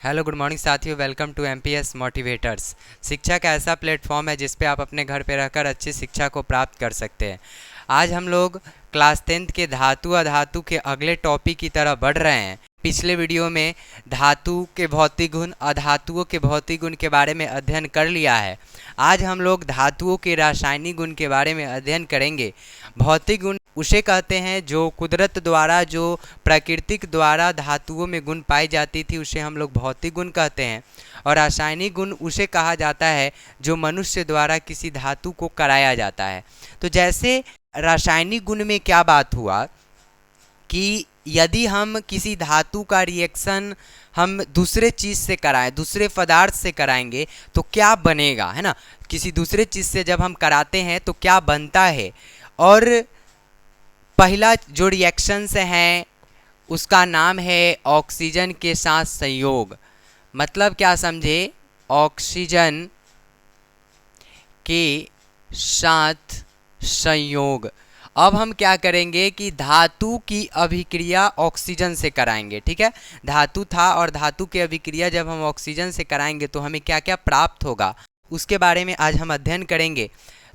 Hello good morning साथियों, welcome to MPS motivators. शिक्षा का ऐसा प्लेटफॉर्म है जिस पे आप अपने घर पे रहकर अच्छी शिक्षा को प्राप्त कर सकते हैं। आज हम लोग क्लास 10th के धातु अधातु के अगले टॉपिक की तरफ बढ़ रहे हैं। पिछले वीडियो में धातु के भौतिक गुण, अधातुओं के भौतिक गुण के बारे में अध्ययन कर लिया है। आज हम लोग धातुओं के रासायनिक गुण के बारे में अध्ययन करेंगे। भौतिक गुण उसे कहते हैं जो कुदरत द्वारा, जो प्राकृतिक द्वारा धातुओं में गुण पाई जाती थी, उसे हम लोग भौतिक गुण कहते हैं। और रासायनिक गुण उसे कहा जाता है जो मनुष्य द्वारा किसी धातु को कराया जाता है। तो जैसे रासायनिक गुण में क्या बात हुआ कि यदि हम किसी धातु का रिएक्शन हम दूसरे चीज़ से कराएं, दूसरे पदार्थ से कराएंगे तो क्या बनेगा, है ना। किसी दूसरे चीज़ से जब हम कराते हैं तो क्या बनता है। और पहला जो रिएक्शंस हैं उसका नाम है ऑक्सीजन के साथ संयोग। मतलब क्या समझे, ऑक्सीजन के साथ संयोग। अब हम क्या करेंगे कि धातु की अभिक्रिया ऑक्सीजन से कराएंगे। ठीक है, धातु था और धातु की अभिक्रिया जब हम ऑक्सीजन से कराएंगे तो हमें क्या क्या प्राप्त होगा उसके बारे में आज हम अध्ययन करेंगे।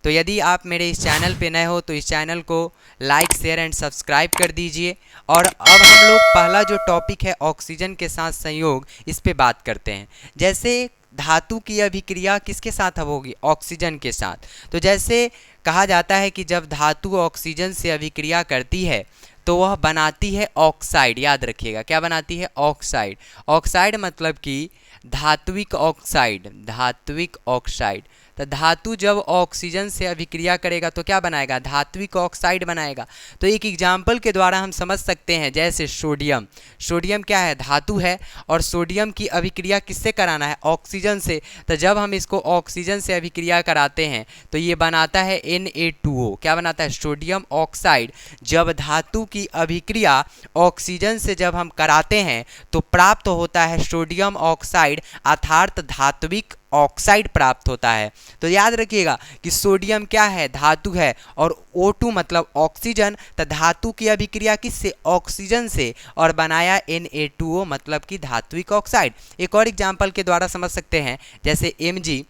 तो यदि आप मेरे इस चैनल पे नए हो तो इस चैनल को लाइक, शेयर एंड सब्सक्राइब कर दीजिए। और अब हम लोग पहला जो टॉपिक है ऑक्सीजन के साथ संयोग, इस पे बात करते हैं। जैसे धातु की अभिक्रिया किसके साथ होगी, ऑक्सीजन के साथ। तो जैसे कहा जाता है कि जब धातु ऑक्सीजन से अभिक्रिया करती है तो वह बनाती है ऑक्साइड। याद रखिएगा, क्या बनाती है, ऑक्साइड। ऑक्साइड मतलब कि धात्विक ऑक्साइड, धात्विक ऑक्साइड। तो धातु जब ऑक्सीजन से अभिक्रिया करेगा तो क्या बनाएगा, धात्विक ऑक्साइड बनाएगा। तो एक एग्जाम्पल के द्वारा हम समझ सकते हैं, जैसे सोडियम। सोडियम क्या है, धातु है और सोडियम की अभिक्रिया किससे कराना है, ऑक्सीजन से। तो जब हम इसको ऑक्सीजन से अभिक्रिया कराते हैं तो ये बनाता है Na2O। क्या बनाता है, सोडियम ऑक्साइड। जब धातु की अभिक्रिया ऑक्सीजन से जब हम कराते हैं तो प्राप्त होता है सोडियम ऑक्साइड, अर्थात धात्विक ऑक्साइड प्राप्त होता है। तो याद रखिएगा कि सोडियम क्या है, धातु है, और O2 मतलब ऑक्सीजन। तो धातु की अभिक्रिया किससे, ऑक्सीजन से, और बनाया Na2O मतलब कि धात्विक ऑक्साइड। एक और एग्जाम्पल के द्वारा समझ सकते हैं, जैसे Mg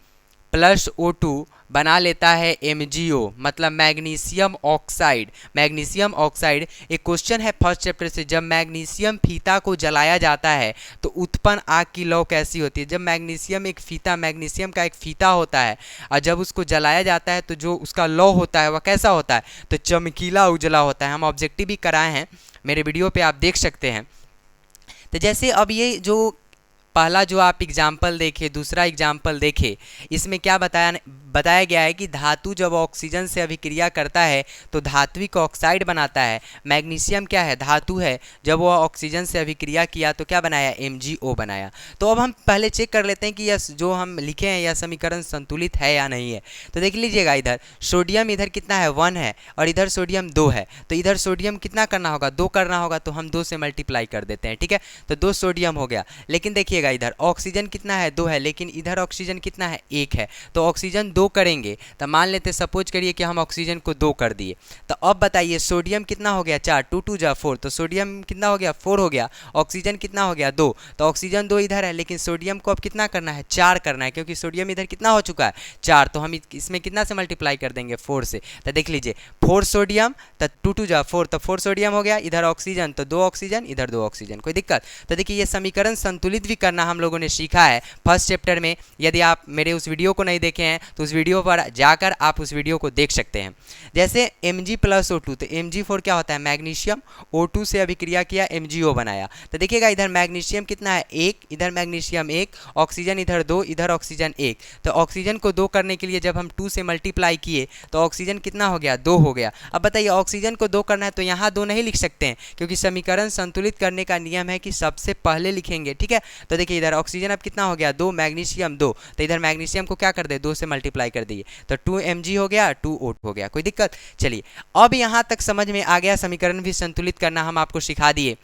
प्लस O2 बना लेता है MgO मतलब मैग्नीशियम ऑक्साइड। मैग्नीशियम ऑक्साइड एक क्वेश्चन है फर्स्ट चैप्टर से, जब मैग्नीशियम फीता को जलाया जाता है तो उत्पन्न आग की लौ कैसी होती है। जब मैग्नीशियम एक फीता, मैग्नीशियम का एक फीता होता है और जब उसको जलाया जाता है तो जो उसका लौ होता है वह कैसा होता है, तो चमकीला उजला होता है। हम ऑब्जेक्टिव भी कराए हैं, मेरे वीडियो पे आप देख सकते हैं। तो जैसे अब ये जो पहला जो आप एग्जाम्पल देखे, दूसरा एग्जाम्पल देखे, इसमें क्या बताया गया है कि धातु जब ऑक्सीजन से अभिक्रिया करता है तो धात्विक ऑक्साइड बनाता है। मैग्नीशियम क्या है, धातु है, जब वह ऑक्सीजन से अभिक्रिया किया तो क्या बनाया, MgO बनाया। तो अब हम पहले चेक कर लेते हैं कि यह जो हम लिखे हैं यह समीकरण संतुलित है या नहीं है। तो देख लीजिएगा, इधर सोडियम इधर कितना है, 1 है, और इधर सोडियम 2 है। तो इधर सोडियम कितना करना होगा, 2 करना होगा, तो हम 2 से मल्टीप्लाई कर देते हैं। ठीक है, तो 2 सोडियम हो गया। लेकिन देखिए इधर ऑक्सीजन कितना है, 2 है, लेकिन इधर ऑक्सीजन कितना है, 1 है। तो ऑक्सीजन 2 करेंगे, तो मान लेते, सपोज करिए कि हम ऑक्सीजन को 2 कर दिए। तो अब बताइए सोडियम कितना हो गया, 4, 2 2 जा 4, तो सोडियम कितना हो गया, 4 हो गया। ऑक्सीजन कितना हो गया, 2, तो ऑक्सीजन 2 इधर है, लेकिन सोडियम को अब कितना करना है, 4 करना है, क्योंकि सोडियम इधर कितना हो चुका है, 4। तो हम इसमें कितना से मल्टीप्लाई कर देंगे, 4 से। तो देख लीजिए 4 सोडियम, तो 2 2 जा 4, तो 4 सोडियम हो गया। इधर ऑक्सीजन तो 2 ऑक्सीजन, इधर 2 ऑक्सीजन, कोई दिक्कत। तो देखिए ये समीकरण संतुलित भी करना हम लोगों ने सीखा है फर्स्ट चैप्टर में। यदि आप मेरे उस वीडियो को नहीं देखे हैं तो उस वीडियो पर जाकर आप उस वीडियो को देख सकते हैं। जैसे Mg प्लस O2, तो Mg4 क्या होता है, मैग्नीशियम, O2 से अभिक्रिया किया, MgO बनाया। तो देखिएगा इधर मैग्नीशियम कितना है, 1, इधर मैग्नीशियम 1, ऑक्सीजन इधर 2, इधर ऑक्सीजन 1। तो ऑक्सीजन को 2 करने के लिए जब हम 2 से मल्टीप्लाई किए तो ऑक्सीजन कितना हो गया, 2 हो गया। अब बताइए ऑक्सीजन को 2 करना है तो यहाँ 2 नहीं लिख सकते हैं, क्योंकि समीकरण संतुलित करने का नियम है कि सबसे पहले लिखेंगे। ठीक है, तो देखिए इधर ऑक्सीजन अब कितना हो गया, 2, मैग्नीशियम 2, तो इधर मैग्नीशियम को क्या कर दे, 2 से मल्टीप्लाई कर दिए, तो 2 Mg हो गया, 2 O2 हो गया, कोई दिक्कत। चलिए अब यहाँ तक समझ में आ गया, समीकरण भी संतुलित करना हम आपको सिखा दिए।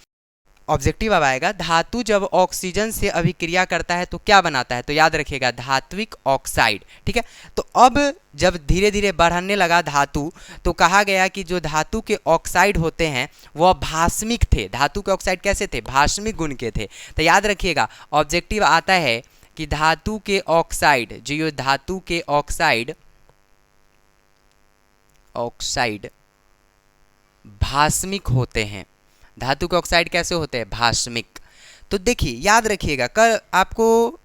ऑब्जेक्टिव अब आएगा, धातु जब ऑक्सीजन से अभिक्रिया करता है तो क्या बनाता है, तो याद रखिएगा धात्विक ऑक्साइड। ठीक है, तो अब जब धीरे धीरे बढ़ने लगा धातु तो कहा गया कि जो धातु के ऑक्साइड होते हैं वह भास्मिक थे। धातु के ऑक्साइड कैसे थे, भास्मिक गुण के थे। तो याद रखिएगा ऑब्जेक्टिव आता है कि धातु के ऑक्साइड, जो ये धातु के ऑक्साइड भास्मिक होते हैं। धातु के ऑक्साइड कैसे होते हैं, भास्मिक। तो देखिए याद रखिएगा, कल आपको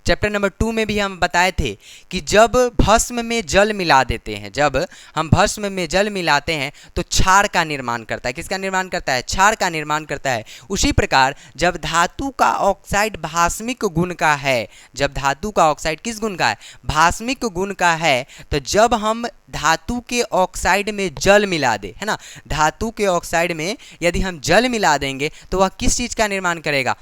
चैप्टर नंबर 2 में भी हम बताए थे कि जब भस्म में जल मिला देते हैं, जब हम भस्म में जल मिलाते हैं तो क्षार का निर्माण करता है। किसका निर्माण करता है, क्षार का निर्माण करता है। उसी प्रकार जब धातु का ऑक्साइड भास्मिक गुण का है, जब धातु का ऑक्साइड किस गुण का है, भास्मिक गुण का है, तो जब हम धातु के ऑक्साइड में जल मिला दे, है ना, धातु के ऑक्साइड में यदि हम जल मिला देंगे तो वह किस चीज़ का निर्माण करेगा,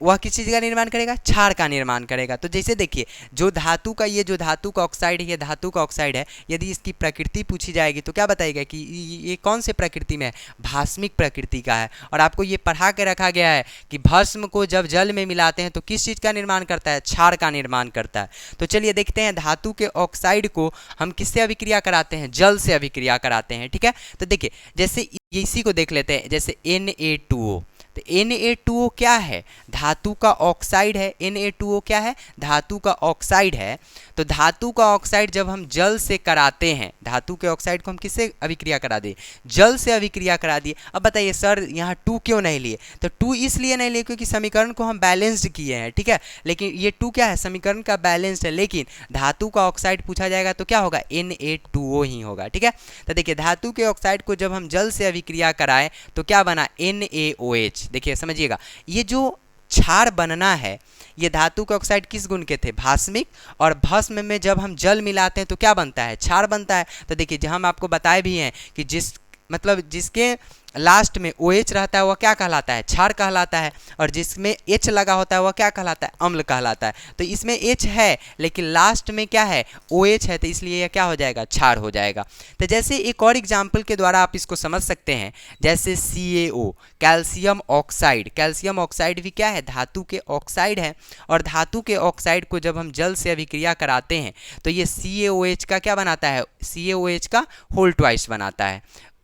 वह किस चीज़ का निर्माण करेगा, क्षार का निर्माण करेगा। तो जैसे देखिए जो धातु का, ये जो धातु का ऑक्साइड है, ये धातु का ऑक्साइड है, यदि इसकी प्रकृति पूछी जाएगी तो क्या बताएगा कि ये कौन से प्रकृति में है, भास्मिक प्रकृति का है। और आपको ये पढ़ा के रखा गया है कि भस्म को जब जल में मिलाते हैं तो किस चीज़ का निर्माण करता है, क्षार का निर्माण करता है। तो चलिए देखते हैं धातु के ऑक्साइड को हम किससे अभिक्रिया कराते हैं, जल से अभिक्रिया कराते हैं। ठीक है, तो देखिए जैसे इसी को देख लेते हैं, जैसे Na2O। तो Na2O क्या है, धातु का ऑक्साइड है। Na2O क्या है, धातु का ऑक्साइड है। तो धातु का ऑक्साइड जब हम जल से कराते हैं, धातु के ऑक्साइड को हम किससे अभिक्रिया करा दिए, जल से अभिक्रिया करा दिए। अब बताइए सर यहाँ 2 क्यों नहीं लिए, तो 2 इसलिए नहीं लिए क्योंकि समीकरण को हम बैलेंस्ड किए हैं। ठीक है, लेकिन ये 2 क्या है, समीकरण का बैलेंस्ड है, लेकिन धातु का ऑक्साइड पूछा जाएगा तो क्या होगा, Na2O ही होगा। ठीक है, तो देखिए धातु के ऑक्साइड को जब हम जल से अभिक्रिया कराएं तो क्या बना, NaOH। देखिए समझिएगा, ये जो क्षार बनना है ये धातु के ऑक्साइड किस गुण के थे, भास्मिक, और भस्म में जब हम जल मिलाते हैं तो क्या बनता है, क्षार बनता है। तो देखिए जो हम आपको बताए भी हैं कि जिसके लास्ट में OH रहता है वह क्या कहलाता है, क्षार कहलाता है, और जिसमें H लगा होता है वह क्या कहलाता है, अम्ल कहलाता है। तो इसमें H है लेकिन लास्ट में क्या है, OH है, तो इसलिए यह क्या हो जाएगा, क्षार हो जाएगा। तो जैसे एक और एग्जाम्पल के द्वारा आप इसको समझ सकते हैं, जैसे CaO, calcium oxide. Calcium oxide भी क्या है, धातु के ऑक्साइड है, और धातु के ऑक्साइड को जब हम जल से अभिक्रिया कराते हैं तो ये CaOH का क्या बनाता है, CaOH का होल ट्वाइस बनाता है।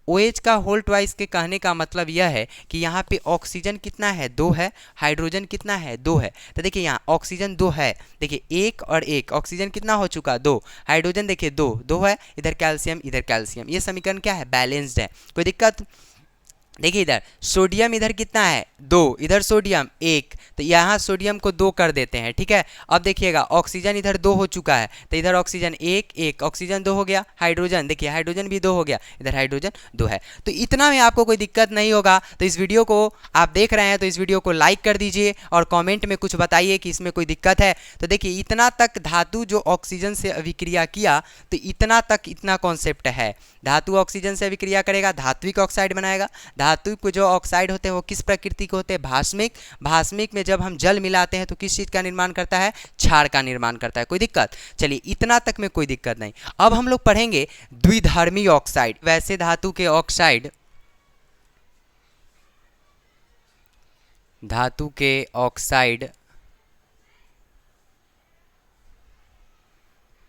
OH का होल ट्वाइस के कहने का मतलब यह है कि यहाँ पे ऑक्सीजन कितना है, 2 है, हाइड्रोजन कितना है, 2 है। तो देखिए यहाँ ऑक्सीजन 2 है, देखिए 1 और 1, ऑक्सीजन कितना हो चुका, 2, हाइड्रोजन देखिए 2 है, इधर कैल्शियम। ये समीकरण क्या है, बैलेंस्ड है, कोई दिक्कत। देखिए इधर सोडियम, इधर कितना है, 2, इधर सोडियम 1, तो यहाँ सोडियम को 2 कर देते हैं। ठीक है, अब देखिएगा ऑक्सीजन इधर 2 हो चुका है, तो इधर ऑक्सीजन 1, ऑक्सीजन 2 हो गया, हाइड्रोजन देखिए हाइड्रोजन भी 2 हो गया, इधर हाइड्रोजन 2 है। तो इतना में आपको कोई दिक्कत नहीं होगा। तो इस वीडियो को आप देख रहे हैं तो इस वीडियो को लाइक कर दीजिए और कॉमेंट में कुछ बताइए कि इसमें कोई दिक्कत है। तो देखिए इतना तक धातु जो ऑक्सीजन से अभिक्रिया किया तो इतना कॉन्सेप्ट है। धातु ऑक्सीजन से अभिक्रिया करेगा, धात्विक ऑक्साइड बनाएगा। धातु के जो ऑक्साइड होते हैं वो किस प्रकृति के होते हैं, भास्मिक। भास्मिक में जब हम जल मिलाते हैं तो किस चीज़ का निर्माण करता है, क्षार का निर्माण करता है। कोई दिक्कत, चलिए इतना तक में कोई दिक्कत नहीं। अब हम लोग पढ़ेंगे द्विधर्मी ऑक्साइड। वैसे धातु के ऑक्साइड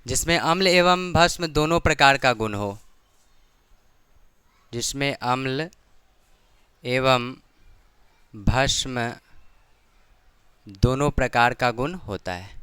जिसमें अम्ल एवं भस्म दोनों प्रकार का गुण हो, जिसमें अम्ल एवं भस्म दोनों प्रकार का गुण होता है।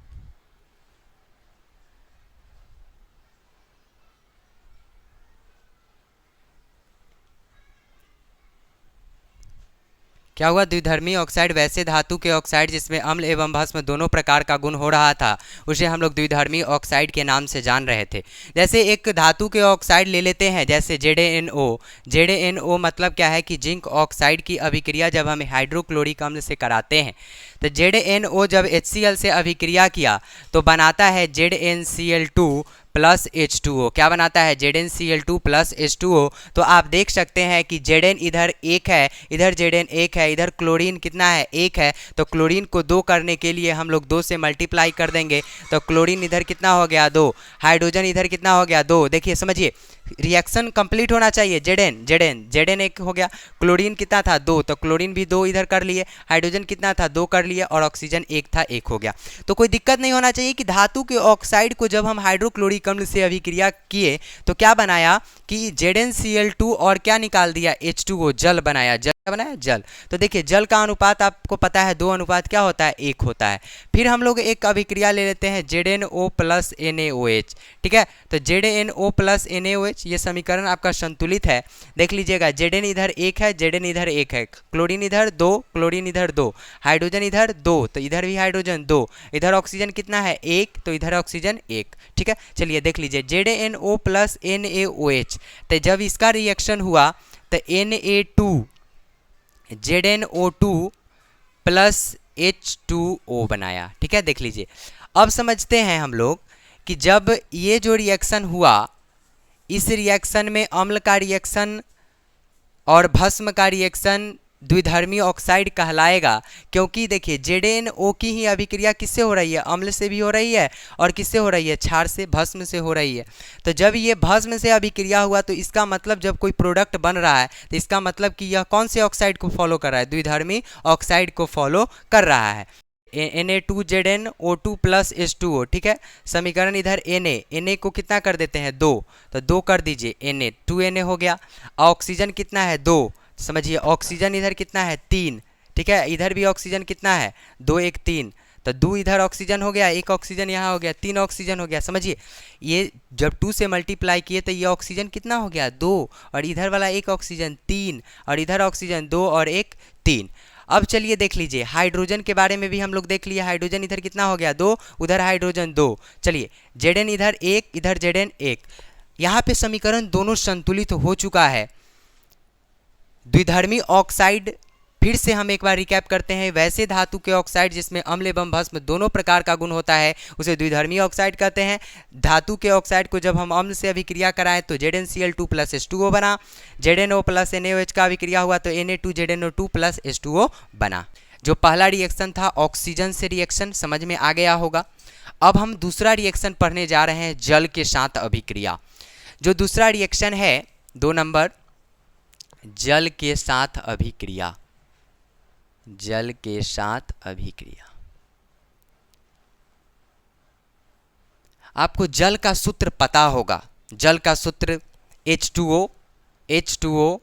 क्या हुआ, द्विधर्मी ऑक्साइड वैसे धातु के ऑक्साइड जिसमें अम्ल एवं भस्म दोनों प्रकार का गुण हो रहा था उसे हम लोग द्विधर्मी ऑक्साइड के नाम से जान रहे थे। जैसे एक धातु के ऑक्साइड ले लेते हैं, जैसे ZaNO मतलब क्या है कि जिंक ऑक्साइड की अभिक्रिया जब हम हाइड्रोक्लोरिक अम्ल से कराते हैं तो ZaNO जब HCl से अभिक्रिया किया तो बनाता है ZnCl2 प्लस H2O। क्या बनाता है, ZnCl2 प्लस H2O। तो आप देख सकते हैं कि Zn इधर 1 है, इधर Zn 1 है, इधर क्लोरीन कितना है, 1 है। तो क्लोरीन को 2 करने के लिए हम लोग 2 से मल्टीप्लाई कर देंगे, तो क्लोरीन इधर कितना हो गया, 2, हाइड्रोजन इधर कितना हो गया, 2। देखिए समझिए रिएक्शन कंप्लीट होना चाहिए। जेड एन एक हो गया। क्लोरीन कितना था 2, तो क्लोरीन भी 2 इधर कर लिए। हाइड्रोजन कितना था 2 कर लिए, और ऑक्सीजन 1 था 1 हो गया। तो कोई दिक्कत नहीं होना चाहिए कि धातु के ऑक्साइड को जब हम हाइड्रोक्लोरिक अम्ल से अभिक्रिया किए तो क्या बनाया कि ZnCl2 और क्या निकाल दिया H2O, जल बनाया। जल। तो देखिए जल का अनुपात आपको पता है 2 अनुपात क्या होता है 1 होता है। फिर हम लोग एक अभिक्रिया ले लेते हैं ZnO प्लस NaOH, ठीक है। तो ZnO प्लस NaOH ये समीकरण आपका संतुलित है। देख लीजिएगा Zn इधर 1 है, Zn इधर 1 है, क्लोरीन इधर 2, क्लोरीन इधर 2, हाइड्रोजन इधर 2, तो इधर भी हाइड्रोजन 2, इधर ऑक्सीजन कितना है 1, तो इधर ऑक्सीजन 1, ठीक है। चलिए देख लीजिए ZnO प्लस NaOH, तो जब इसका रिएक्शन हुआ तो Na2 ZnO2 प्लस H2O बनाया, ठीक है। देख लीजिए अब समझते हैं हम लोग कि जब ये जो रिएक्शन हुआ, इस रिएक्शन में अम्ल का रिएक्शन और भस्म का रिएक्शन द्विधर्मी ऑक्साइड कहलाएगा, क्योंकि देखिए ZnO की ही अभिक्रिया किससे हो रही है, अम्ल से भी हो रही है और किससे हो रही है, क्षार से, भस्म से हो रही है। तो जब ये भस्म से अभिक्रिया हुआ तो इसका मतलब जब कोई प्रोडक्ट बन रहा है तो इसका मतलब कि यह कौन से ऑक्साइड को फॉलो कर रहा है, द्विधर्मी ऑक्साइड को फॉलो कर रहा है। Na2ZnO2 प्लस H2O, ठीक है। समीकरण इधर Na को कितना कर देते हैं 2, तो 2 कर दीजिए Na, 2Na हो गया। ऑक्सीजन कितना है 2, समझिए ऑक्सीजन इधर कितना है 3, ठीक है। इधर भी ऑक्सीजन कितना है 2 1 3, तो 2 इधर ऑक्सीजन हो गया, 1 ऑक्सीजन यहाँ हो गया, 3 ऑक्सीजन हो गया। समझिए ये जब 2 से मल्टीप्लाई किए तो ये ऑक्सीजन कितना हो गया 2, और इधर वाला 1 ऑक्सीजन 3, और इधर ऑक्सीजन 2 और 1 3। अब चलिए देख लीजिए हाइड्रोजन के बारे में भी हम लोग देख लिए। हाइड्रोजन इधर कितना हो गया 2, उधर हाइड्रोजन 2। चलिए Zn इधर 1, इधर Zn 1। यहाँ पे समीकरण दोनों संतुलित हो चुका है। द्विधर्मी ऑक्साइड, फिर से हम एक बार रिकैप करते हैं, वैसे धातु के ऑक्साइड जिसमें अम्ल एवं भस्म दोनों प्रकार का गुण होता है उसे द्विधर्मी ऑक्साइड कहते हैं। धातु के ऑक्साइड को जब हम अम्ल से अभिक्रिया कराएं तो ZnCl2 प्लस H2O बना। ZnO प्लस NaOH का अभिक्रिया हुआ तो Na2ZnO2 प्लस H2O बना। जो पहला रिएक्शन था ऑक्सीजन से रिएक्शन, समझ में आ गया होगा। अब हम दूसरा रिएक्शन पढ़ने जा रहे हैं, जल के साथ अभिक्रिया। जो दूसरा रिएक्शन है 2 नंबर, जल के साथ अभिक्रिया। जल के साथ अभिक्रिया, आपको जल का सूत्र पता होगा। जल का सूत्र H2O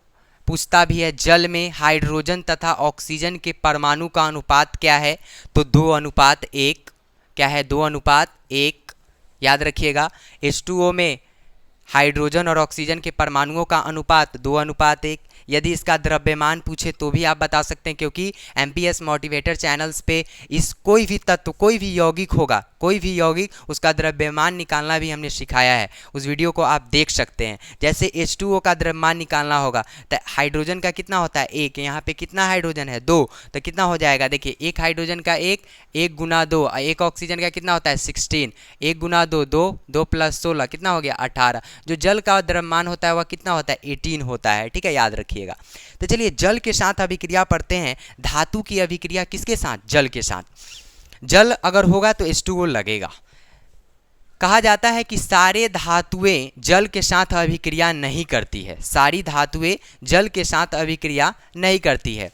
पूछता भी है जल में हाइड्रोजन तथा ऑक्सीजन के परमाणु का अनुपात क्या है, तो 2:1। क्या है 2:1, याद रखिएगा। H2O में हाइड्रोजन और ऑक्सीजन के परमाणुओं का अनुपात 2:1। यदि इसका द्रव्यमान पूछे तो भी आप बता सकते हैं, क्योंकि MPS मोटिवेटर चैनल्स पे इस कोई भी तत्व, कोई भी यौगिक होगा, कोई भी यौगिक, उसका द्रव्यमान निकालना भी हमने सिखाया है। उस वीडियो को आप देख सकते हैं। जैसे H2O का द्रव्यमान निकालना होगा तो हाइड्रोजन का कितना होता है 1, यहाँ पे कितना हाइड्रोजन है 2, तो कितना हो जाएगा, देखिए 1 हाइड्रोजन का 1 गुना 2, 1 ऑक्सीजन का कितना होता है 16, 1 गुना 2 2, 2 प्लस 16 कितना हो गया 18। जो जल का द्रव्यमान होता है वह कितना होता है 18 होता है, ठीक है, याद रखिएगा। तो चलिए जल के साथ अभिक्रिया पढ़ते हैं। धातु की अभिक्रिया किसके साथ, जल के साथ। जल अगर होगा तो H2O लगेगा। कहा जाता है कि सारे धातुएं जल के साथ अभिक्रिया नहीं करती है, सारी धातुएं जल के साथ अभिक्रिया नहीं करती है।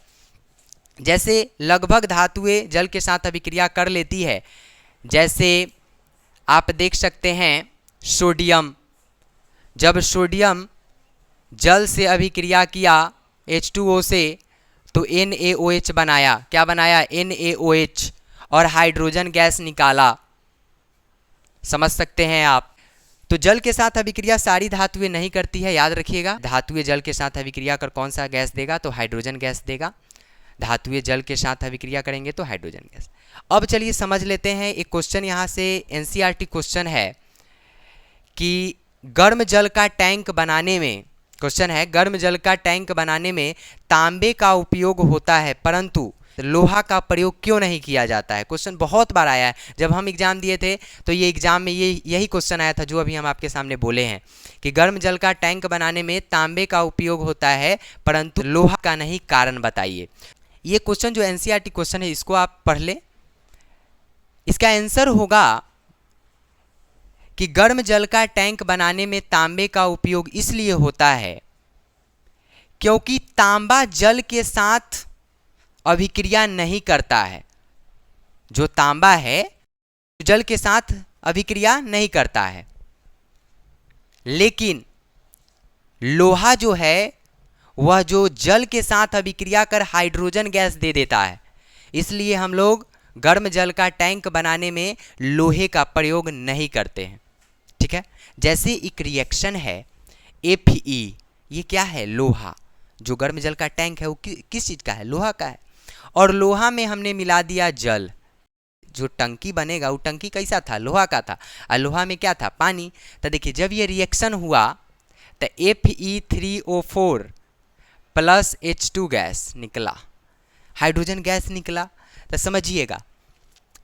जैसे लगभग धातुएं जल के साथ अभिक्रिया कर लेती है। जैसे आप देख सकते हैं सोडियम, जब सोडियम जल से अभिक्रिया किया H2O से तो NaOH बनाया। क्या बनाया, NaOH, और हाइड्रोजन गैस निकाला। समझ सकते हैं आप। तो जल के साथ अभिक्रिया सारी धातुएं नहीं करती है, याद रखिएगा। धातुएं जल के साथ अभिक्रिया कर कौन सा गैस देगा, तो हाइड्रोजन गैस देगा। धातुएं जल के साथ अभिक्रिया करेंगे तो हाइड्रोजन गैस। अब चलिए समझ लेते हैं, एक क्वेश्चन यहाँ से NCERT क्वेश्चन है कि गर्म जल का टैंक बनाने में, क्वेश्चन है गर्म जल का टैंक बनाने में तांबे का उपयोग होता है परंतु लोहा का प्रयोग क्यों नहीं किया जाता है। क्वेश्चन बहुत बार आया है, जब हम एग्जाम दिए थे तो ये एग्जाम में यही क्वेश्चन आया था जो अभी हम आपके सामने बोले हैं कि गर्म जल का टैंक बनाने में तांबे का उपयोग होता है परंतु लोहा का नहीं, कारण बताइए। ये क्वेश्चन जो NCERT क्वेश्चन है इसको आप पढ़ ले। इसका आंसर होगा कि गर्म जल का टैंक बनाने में तांबे का उपयोग इसलिए होता है क्योंकि तांबा जल के साथ अभिक्रिया नहीं करता है। जो तांबा है जल के साथ अभिक्रिया नहीं करता है, लेकिन लोहा जो है वह जो जल के साथ अभिक्रिया कर हाइड्रोजन गैस दे देता है। इसलिए हम लोग गर्म जल का टैंक बनाने में लोहे का प्रयोग नहीं करते हैं। ठीक है, जैसे एक रिएक्शन है Fe, ये क्या है? लोहा। जो गर्म जल का टैंक है वो किस चीज़ का है? लोहा का है। और लोहा में हमने मिला दिया जल। जो टंकी बनेगा वो टंकी कैसा था? लोहा का था। और लोहा में क्या था? पानी। तो देखिए जब ये रिएक्शन हुआ तो Fe3O4 प्लस H2 गैस निकला, हाइड्रोजन गैस निकला। तो समझिएगा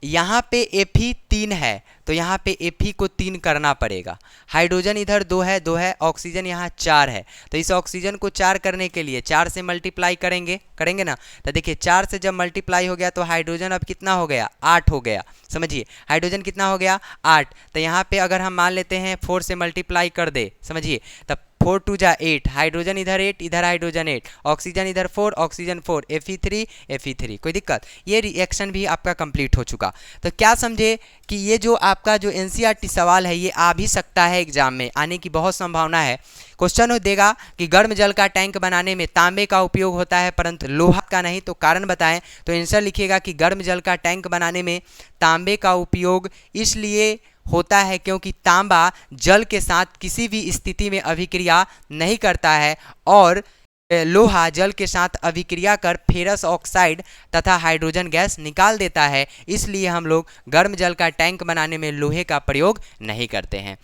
यहाँ पे Fe 3 है तो यहाँ पे Fe को 3 करना पड़ेगा। हाइड्रोजन इधर 2 है, ऑक्सीजन यहाँ 4 है। तो इस ऑक्सीजन को 4 करने के लिए 4 से मल्टीप्लाई करेंगे ना। तो देखिए 4 से जब मल्टीप्लाई हो गया तो हाइड्रोजन अब कितना हो गया? 8 हो गया। समझिए हाइड्रोजन कितना हो गया? 8। तो यहाँ पे अगर हम मान लेते हैं 4 से मल्टीप्लाई कर दे, समझिए तब 4 2 जा 8, हाइड्रोजन इधर 8, इधर हाइड्रोजन 8, ऑक्सीजन इधर 4, ऑक्सीजन 4, Fe3, कोई दिक्कत? ये रिएक्शन भी आपका कंप्लीट हो चुका। तो क्या समझे कि ये जो आपका जो NCERT सवाल है ये आ भी सकता है एग्जाम में, आने की बहुत संभावना है। क्वेश्चन देगा कि गर्म जल का टैंक बनाने में तांबे का उपयोग होता है परंतु लोहा का नहीं, तो कारण बताएं। तो आंसर लिखिएगा कि गर्म जल का टैंक बनाने में तांबे का उपयोग इसलिए होता है क्योंकि तांबा जल के साथ किसी भी स्थिति में अभिक्रिया नहीं करता है और लोहा जल के साथ अभिक्रिया कर फेरस ऑक्साइड तथा हाइड्रोजन गैस निकाल देता है। इसलिए हम लोग गर्म जल का टैंक बनाने में लोहे का प्रयोग नहीं करते हैं।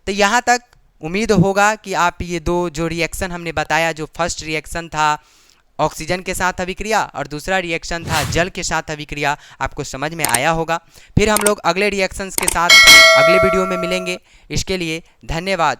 तो यहाँ तक उम्मीद होगा कि आप ये दो जो रिएक्शन हमने बताया, जो फर्स्ट रिएक्शन था ऑक्सीजन के साथ अभिक्रिया और दूसरा रिएक्शन था जल के साथ अभिक्रिया, आपको समझ में आया होगा। फिर हम लोग अगले रिएक्शंस के साथ अगले वीडियो में मिलेंगे। इसके लिए धन्यवाद।